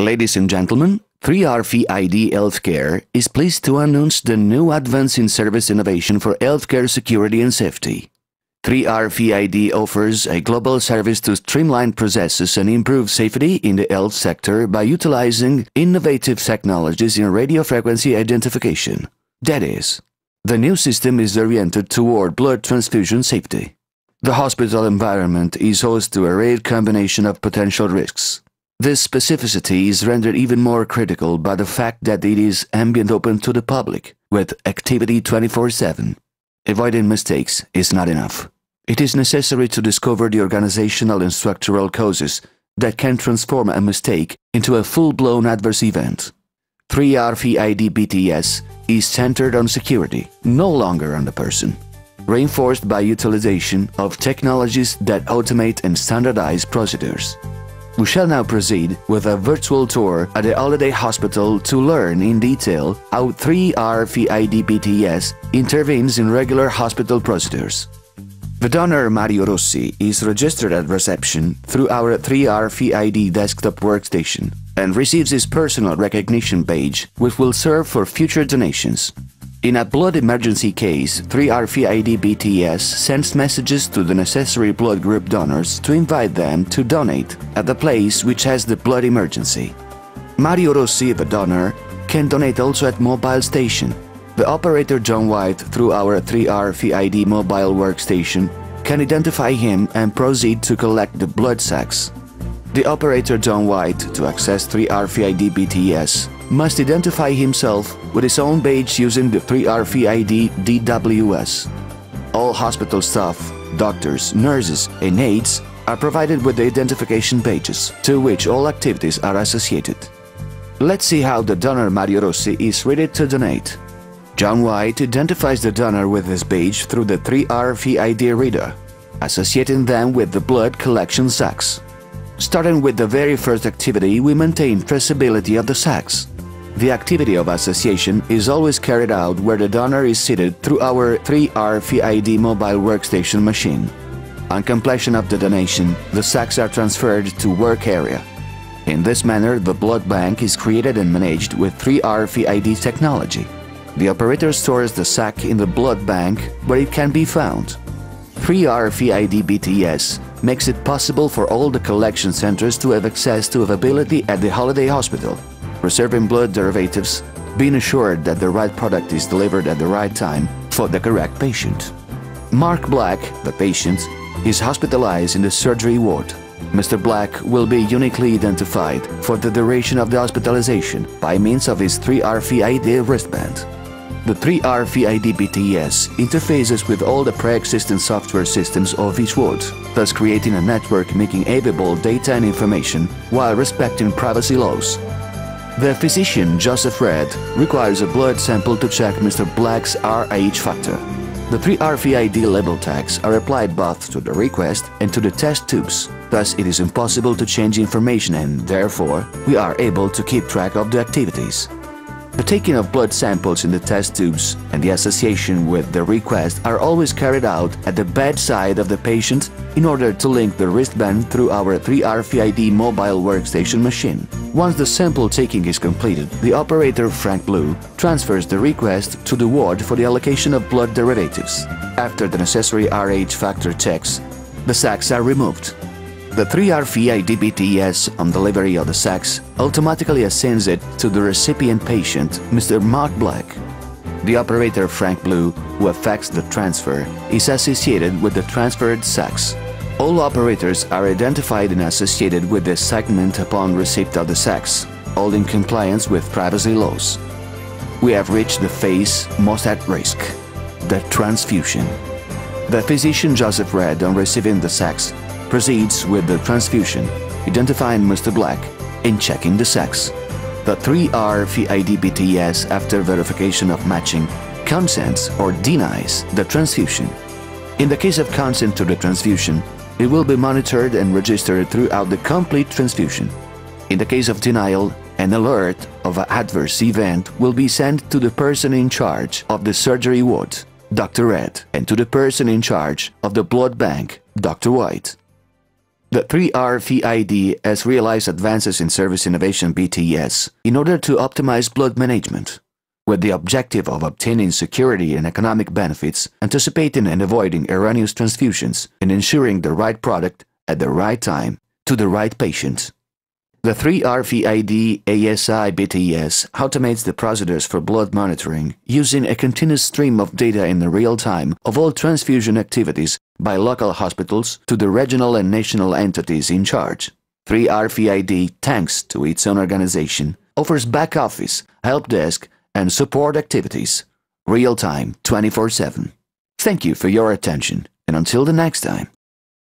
Ladies and gentlemen, 3RFID Healthcare is pleased to announce the new advance in service innovation for healthcare security and safety. 3RFID offers a global service to streamline processes and improve safety in the health sector by utilizing innovative technologies in radio frequency identification. That is, the new system is oriented toward blood transfusion safety. The hospital environment is host to a rare combination of potential risks. This specificity is rendered even more critical by the fact that it is ambient open to the public, with activity 24/7. Avoiding mistakes is not enough. It is necessary to discover the organizational and structural causes that can transform a mistake into a full-blown adverse event. 3RFID BTS is centered on security, no longer on the person, reinforced by utilization of technologies that automate and standardize procedures. We shall now proceed with a virtual tour at the Holiday Hospital to learn in detail how 3RFID BTS intervenes in regular hospital procedures. The donor Mario Rossi is registered at reception through our 3RFID desktop workstation and receives his personal recognition badge, which will serve for future donations. In a blood emergency case, 3RFID BTS sends messages to the necessary blood group donors to invite them to donate at the place which has the blood emergency. Mario Rossi, the donor, can donate also at mobile station. The operator John White, through our 3RFID mobile workstation, can identify him and proceed to collect the blood sacks. The operator John White, to access 3RFID BTS, must identify himself with his own badge using the 3RFID DWS. All hospital staff, doctors, nurses, and aides are provided with the identification badges, to which all activities are associated. Let's see how the donor Mario Rossi is ready to donate. John White identifies the donor with his badge through the 3RFID reader, associating them with the blood collection sacks. Starting with the very first activity, we maintain traceability of the sacks. The activity of association is always carried out where the donor is seated through our 3RFID mobile workstation machine. On completion of the donation, the sacks are transferred to work area. In this manner, the blood bank is created and managed with 3RFID technology. The operator stores the sack in the blood bank where it can be found. 3RFID BTS makes it possible for all the collection centers to have access to availability at the Holiday Hospital, reserving blood derivatives, being assured that the right product is delivered at the right time for the correct patient. Mark Black, the patient, is hospitalized in the surgery ward. Mr. Black will be uniquely identified for the duration of the hospitalization by means of his 3RFID wristband. The 3RFID BTS interfaces with all the pre-existing software systems of each ward, thus creating a network making available data and information while respecting privacy laws. The physician, Joseph Red, requires a blood sample to check Mr. Black's RH factor. The 3RFID label tags are applied both to the request and to the test tubes, thus it is impossible to change information and, therefore, we are able to keep track of the activities. The taking of blood samples in the test tubes and the association with the request are always carried out at the bedside of the patient in order to link the wristband through our 3RFID mobile workstation machine. Once the sample taking is completed, the operator, Frank Blue, transfers the request to the ward for the allocation of blood derivatives. After the necessary RH factor checks, the sacks are removed. The 3RFID BTS, on delivery of the sacks, automatically assigns it to the recipient patient, Mr. Mark Black. The operator, Frank Blue, who effects the transfer, is associated with the transferred sacks. All operators are identified and associated with the segment upon receipt of the sacks, all in compliance with privacy laws. We have reached the phase most at risk, the transfusion. The physician, Joseph Red, on receiving the sacks, proceeds with the transfusion, identifying Mr. Black and checking the sacks. The 3RFID BTS, after verification of matching, consents or denies the transfusion. In the case of consent to the transfusion, it will be monitored and registered throughout the complete transfusion. In the case of denial, an alert of an adverse event will be sent to the person in charge of the surgery ward, Dr. Red, and to the person in charge of the blood bank, Dr. White. The 3R VID has realized advances in service innovation BTS in order to optimize blood management, with the objective of obtaining security and economic benefits, anticipating and avoiding erroneous transfusions, and ensuring the right product at the right time to the right patient. The 3R VID ASI BTS automates the procedures for blood monitoring using a continuous stream of data in the real time of all transfusion activities by local hospitals to the regional and national entities in charge. 3R VID, thanks to its own organization, offers back office, help desk, and support activities, real time 24/7. Thank you for your attention, and until the next time.